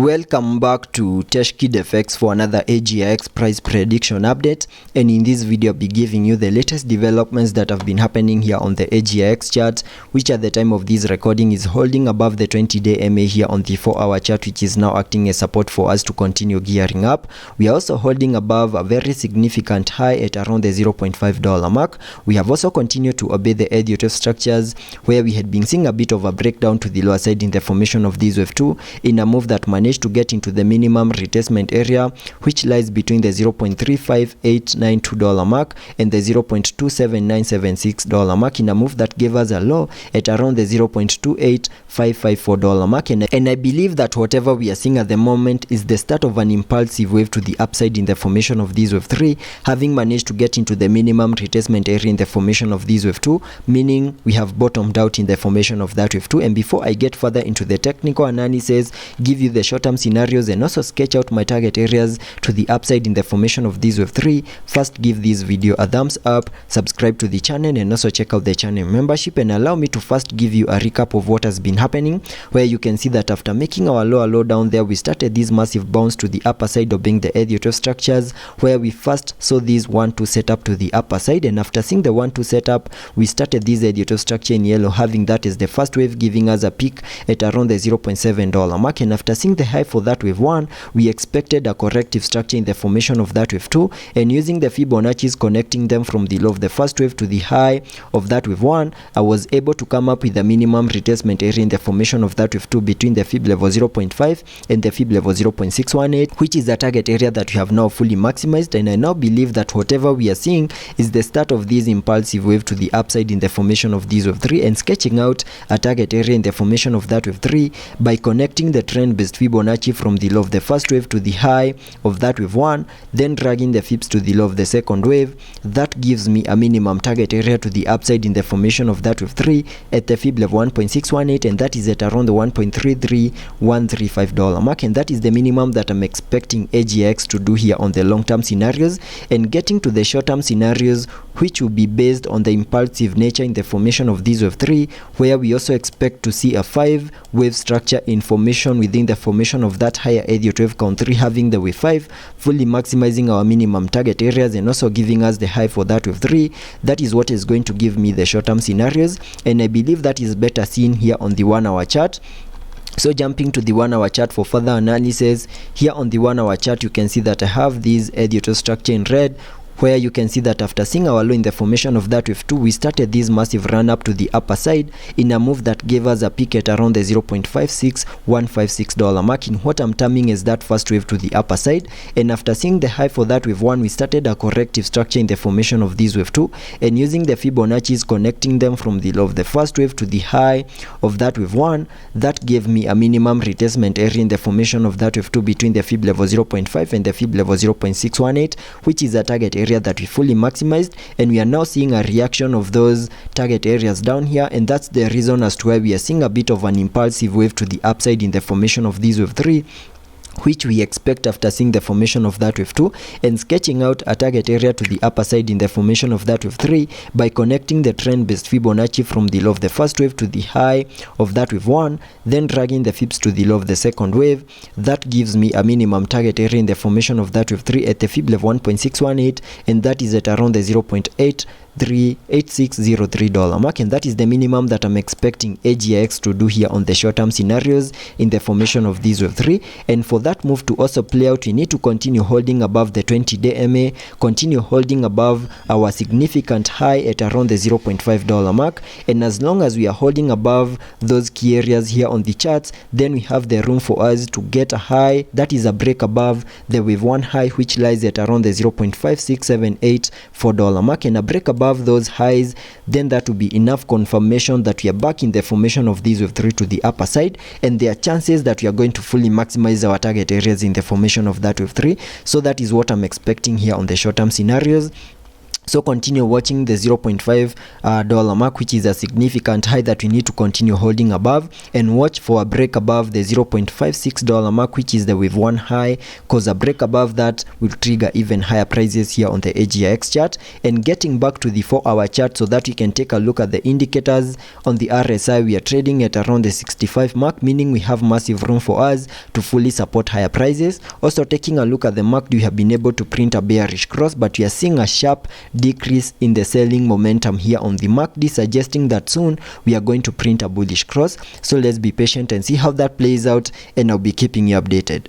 Welcome back to TechKidFX for another AGX price prediction update, and in this video I'll be giving you the latest developments that have been happening here on the AGX chart, which at the time of this recording is holding above the 20-day MA here on the 4-hour chart, which is now acting as support for us to continue gearing up. We are also holding above a very significant high at around the $0.5 mark. We have also continued to obey the Elliot structures, where we had been seeing a bit of a breakdown to the lower side in the formation of this wave 2 in a move that managed to get into the minimum retracement area, which lies between the $0.35892 mark and the $0.27976 mark, in a move that gave us a low at around the $0.28554 mark. And I believe that whatever we are seeing at the moment is the start of an impulsive wave to the upside in the formation of this wave 3, having managed to get into the minimum retracement area in the formation of this wave 2, meaning we have bottomed out in the formation of that wave 2. And before I get further into the technical analysis, give you the short-term scenarios and also sketch out my target areas to the upside in the formation of this wave 3, first give this video a thumbs up, subscribe to the channel, and also check out the channel membership. And allow me to first give you a recap of what has been happening, where you can see that after making our lower low down there, we started this massive bounce to the upper side, obeying the Elliot structures, where we first saw this 1-2 setup to the upper side, and after seeing the 1-2 setup, we started this Elliot structure in yellow, having that as the first wave, giving us a peak at around the $0.7 mark. And after seeing the high for that wave 1, we expected a corrective structure in the formation of that wave 2, and using the Fibonacci's connecting them from the low of the first wave to the high of that wave 1, I was able to come up with the minimum retracement area in the formation of that wave 2 between the fib level 0.5 and the fib level 0.618, which is a target area that we have now fully maximized. And I now believe that whatever we are seeing is the start of this impulsive wave to the upside in the formation of this wave 3, and sketching out a target area in the formation of that wave 3 by connecting the trend-based Fibonacci from the low of the first wave to the high of that wave 1, then dragging the fibs to the low of the second wave. That gives me a minimum target area to the upside in the formation of that wave 3 at the fib level 1.618, and that is at around the $1.33135 mark, and that is the minimum that I'm expecting AGX to do here on the long-term scenarios. And getting to the short-term scenarios, which will be based on the impulsive nature in the formation of this wave 3, where we also expect to see a 5-wave structure in formation within the formation of that higher Elliott wave count 3, having the wave 5 fully maximizing our minimum target areas and also giving us the high for that wave 3. That is what is going to give me the short-term scenarios, and I believe that is better seen here on the 1-hour chart. So jumping to the 1-hour chart for further analysis, here on the 1-hour chart you can see that I have this Elliott structure in red, where you can see that after seeing our low in the formation of that wave 2, we started this massive run up to the upper side in a move that gave us a peak at around the $0.56156 mark, in what I'm terming as that first wave to the upper side. And after seeing the high for that wave 1, we started a corrective structure in the formation of this wave 2, and using the Fibonacci's connecting them from the low of the first wave to the high of that wave 1, that gave me a minimum retracement area in the formation of that wave 2 between the fib level 0.5 and the fib level 0.618, which is a target area that we fully maximized. And we are now seeing a reaction of those target areas down here, and that's the reason as to why we are seeing a bit of an impulsive wave to the upside in the formation of this wave 3, which we expect after seeing the formation of that wave 2, and sketching out a target area to the upper side in the formation of that wave 3 by connecting the trend-based Fibonacci from the low of the first wave to the high of that wave 1, then dragging the fibs to the low of the second wave. That gives me a minimum target area in the formation of that wave 3 at the fib level 1.618, and that is at around the $0.8603 mark, and that is the minimum that I'm expecting AGX to do here on the short-term scenarios in the formation of this wave 3. And for that move to also play out, we need to continue holding above the 20-day MA, continue holding above our significant high at around the $0.5 mark, and as long as we are holding above those key areas here on the charts, then we have the room for us to get a high that is a break above the wave 1 high, which lies at around the $0.56784 mark, and a break above those highs, then that will be enough confirmation that we are back in the formation of this wave 3 to the upper side, and there are chances that we are going to fully maximize our target areas in the formation of that wave 3. So that is what I'm expecting here on the short-term scenarios. So continue watching the $0.5 mark, which is a significant high that we need to continue holding above, and watch for a break above the $0.56 mark, which is the wave 1 high, because a break above that will trigger even higher prices here on the AGX chart. And getting back to the 4-hour chart so that we can take a look at the indicators. On the RSI, we are trading at around the 65 mark, meaning we have massive room for us to fully support higher prices. Also taking a look at the market, we have been able to print a bearish cross, but we are seeing a sharp decrease in the selling momentum here on the market, suggesting that soon we are going to print a bullish cross. So let's be patient and see how that plays out, and I'll be keeping you updated.